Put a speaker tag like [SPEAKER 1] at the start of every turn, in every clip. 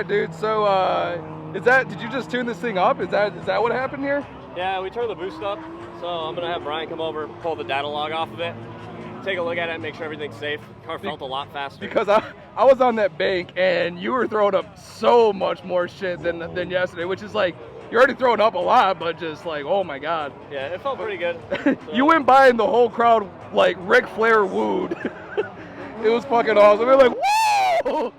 [SPEAKER 1] right, dude. So, did you just tune this thing up? Is that what happened here?
[SPEAKER 2] Yeah, we turned the boost up. So I'm gonna have Brian come over, pull the data log off of it, take a look at it, and make sure everything's safe. Car felt a lot faster.
[SPEAKER 1] Because I was on that bank and you were throwing up so much more shit than yesterday, which is like, you're already throwing up a lot, but just like, oh my God.
[SPEAKER 2] Yeah, it felt pretty good.
[SPEAKER 1] So. You went by and the whole crowd like Ric Flair wooed. It was fucking awesome. We were like, whoa!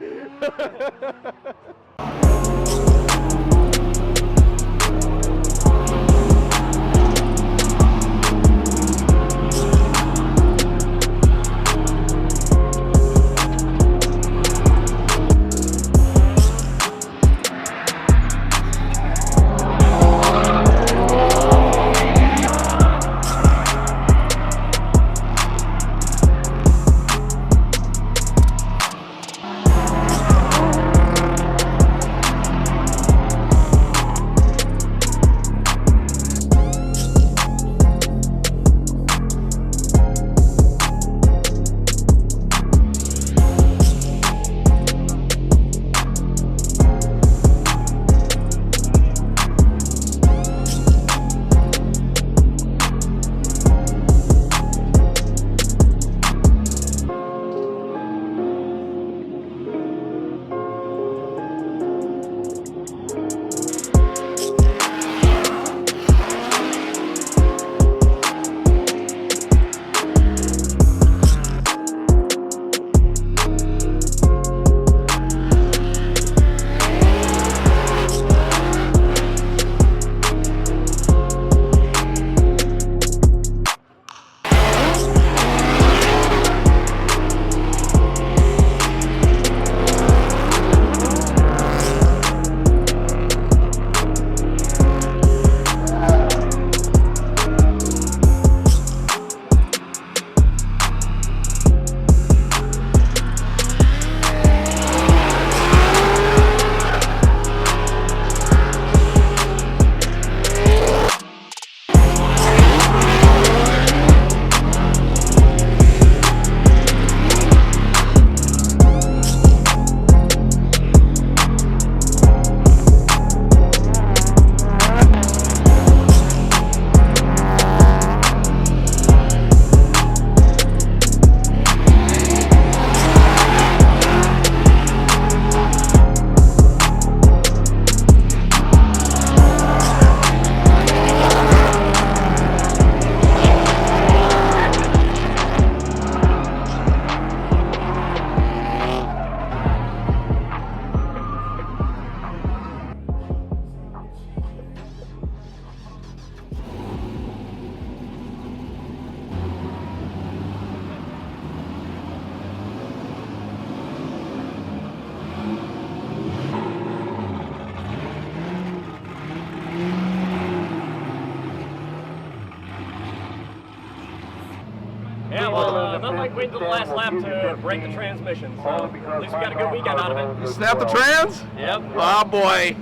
[SPEAKER 2] Yeah, well, nothing like waiting till the last lap to break the transmission. So at least we got a good weekend out of it.
[SPEAKER 1] You snapped the trans?
[SPEAKER 2] Yep.
[SPEAKER 1] Oh boy.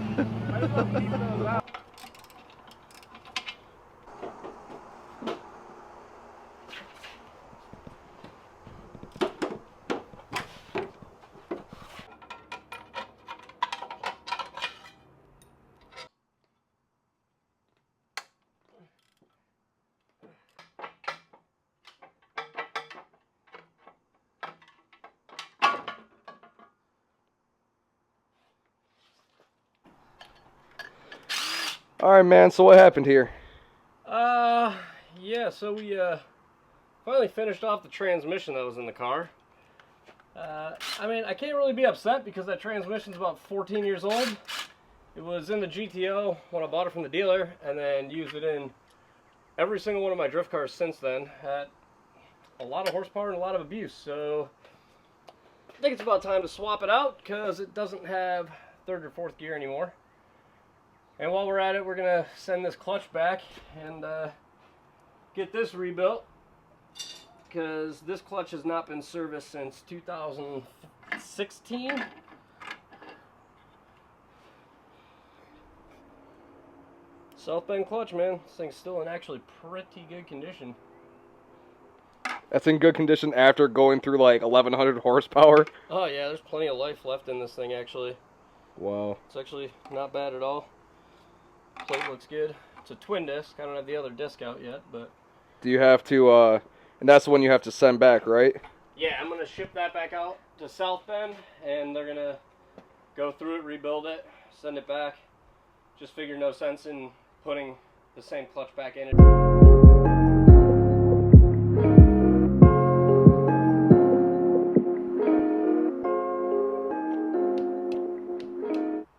[SPEAKER 1] All right, man, so what happened here?
[SPEAKER 2] Yeah, so we finally finished off the transmission that was in the car. I mean, I can't really be upset because that transmission's about 14 years old. It was in the GTO when I bought it from the dealer, and then used it in every single one of my drift cars since then. Had a lot of horsepower and a lot of abuse, so I think it's about time to swap it out because it doesn't have third or fourth gear anymore. And while we're at it, we're gonna send this clutch back and get this rebuilt because this clutch has not been serviced since 2016. South bend clutch, man. This thing's still in actually pretty good condition.
[SPEAKER 1] That's in good condition after going through like 1,100 horsepower.
[SPEAKER 2] Oh yeah, there's plenty of life left in this thing actually.
[SPEAKER 1] Wow.
[SPEAKER 2] It's actually not bad at all. Plate looks good. It's a twin disc. I don't have the other disc out yet, but...
[SPEAKER 1] Do you have to, and that's the one you have to send back, right?
[SPEAKER 2] Yeah, I'm going to ship that back out to South Bend, and they're going to go through it, rebuild it, send it back. Just figure no sense in putting the same clutch back in it.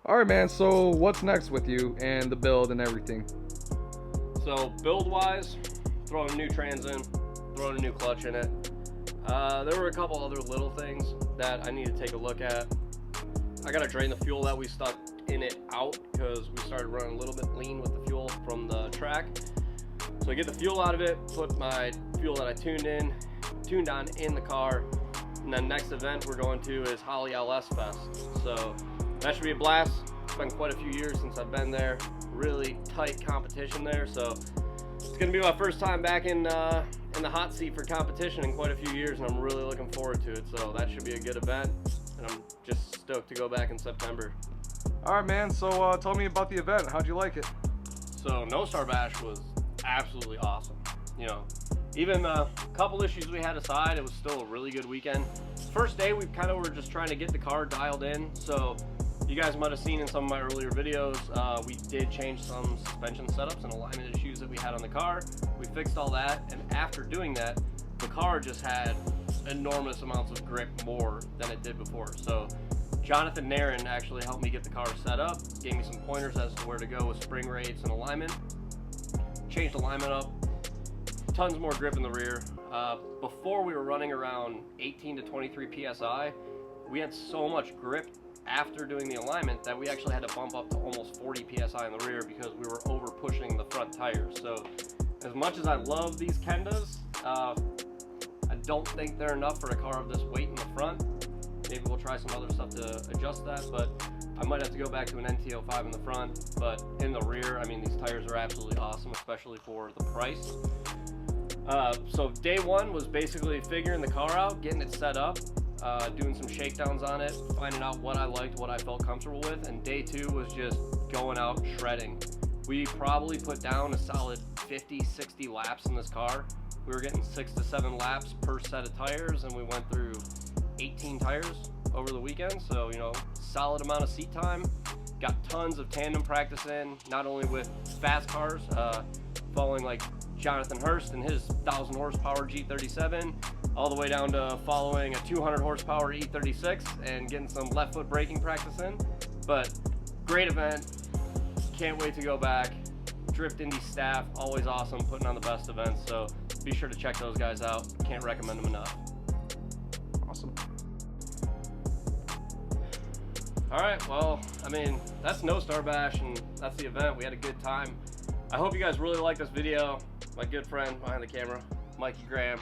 [SPEAKER 1] All right, man. So what's next with you and the build and everything?
[SPEAKER 2] So build-wise, throwing a new trans in, throwing a new clutch in it. There were a couple other little things that I need to take a look at. I got to drain the fuel that we stuck in it out because we started running a little bit lean with the fuel from the track. So I get the fuel out of it, put my fuel that I tuned on in the car, and then next event we're going to is Whalley LS Fest. So that should be a blast. It's been quite a few years since I've been there. Really tight competition there, so it's gonna be my first time back in the hot seat for competition in quite a few years, and I'm really looking forward to it. So that should be a good event, and I'm just stoked to go back in September.
[SPEAKER 1] All right, man. So tell me about the event. How'd you like it?
[SPEAKER 2] So No Star Bash was absolutely awesome. You know, even a couple issues we had aside, it was still a really good weekend. First day, we kind of were just trying to get the car dialed in. So you guys might have seen in some of my earlier videos, we did change some suspension setups and alignment issues that we had on the car. We fixed all that, and after doing that, the car just had enormous amounts of grip more than it did before. So Jonathan Nairn actually helped me get the car set up, gave me some pointers as to where to go with spring rates and alignment. Changed alignment up, tons more grip in the rear. Before we were running around 18 to 23 PSI, we had so much grip after doing the alignment that we actually had to bump up to almost 40 PSI in the rear because we were over pushing the front tires. So as much as I love these Kendas, I don't think they're enough for a car of this weight in the front. Maybe we'll try some other stuff to adjust that, but I might have to go back to an NT05 in the front. But in the rear, I mean, these tires are absolutely awesome, especially for the price. So day one was basically figuring the car out, getting it set up, doing some shakedowns on it, finding out what I liked, what I felt comfortable with, and day two was just going out shredding. We probably put down a solid 50, 60 laps in this car. We were getting 6 to 7 laps per set of tires, and we went through 18 tires over the weekend, so you know, solid amount of seat time. Got tons of tandem practice in, not only with fast cars, following like Jonathan Hurst and his 1,000 horsepower G37, all the way down to following a 200 horsepower E36 and getting some left foot braking practice in. But great event, can't wait to go back. DriftIndy staff, always awesome, putting on the best events, so be sure to check those guys out. Can't recommend them enough.
[SPEAKER 1] Awesome.
[SPEAKER 2] All right, well, I mean, that's No Star Bash, and that's the event. We had a good time. I hope you guys really like this video. My good friend behind the camera, Mikey Graham,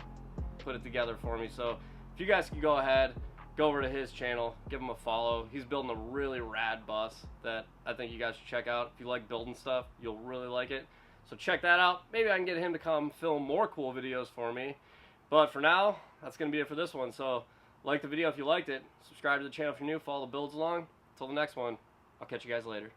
[SPEAKER 2] put it together for me. So if you guys can go ahead, go over to his channel, give him a follow. He's building a really rad bus that I think you guys should check out. If you like building stuff, you'll really like it. So check that out. Maybe I can get him to come film more cool videos for me. But for now, that's going to be it for this one. So like the video if you liked it. Subscribe to the channel if you're new. Follow the builds along. Until the next one, I'll catch you guys later.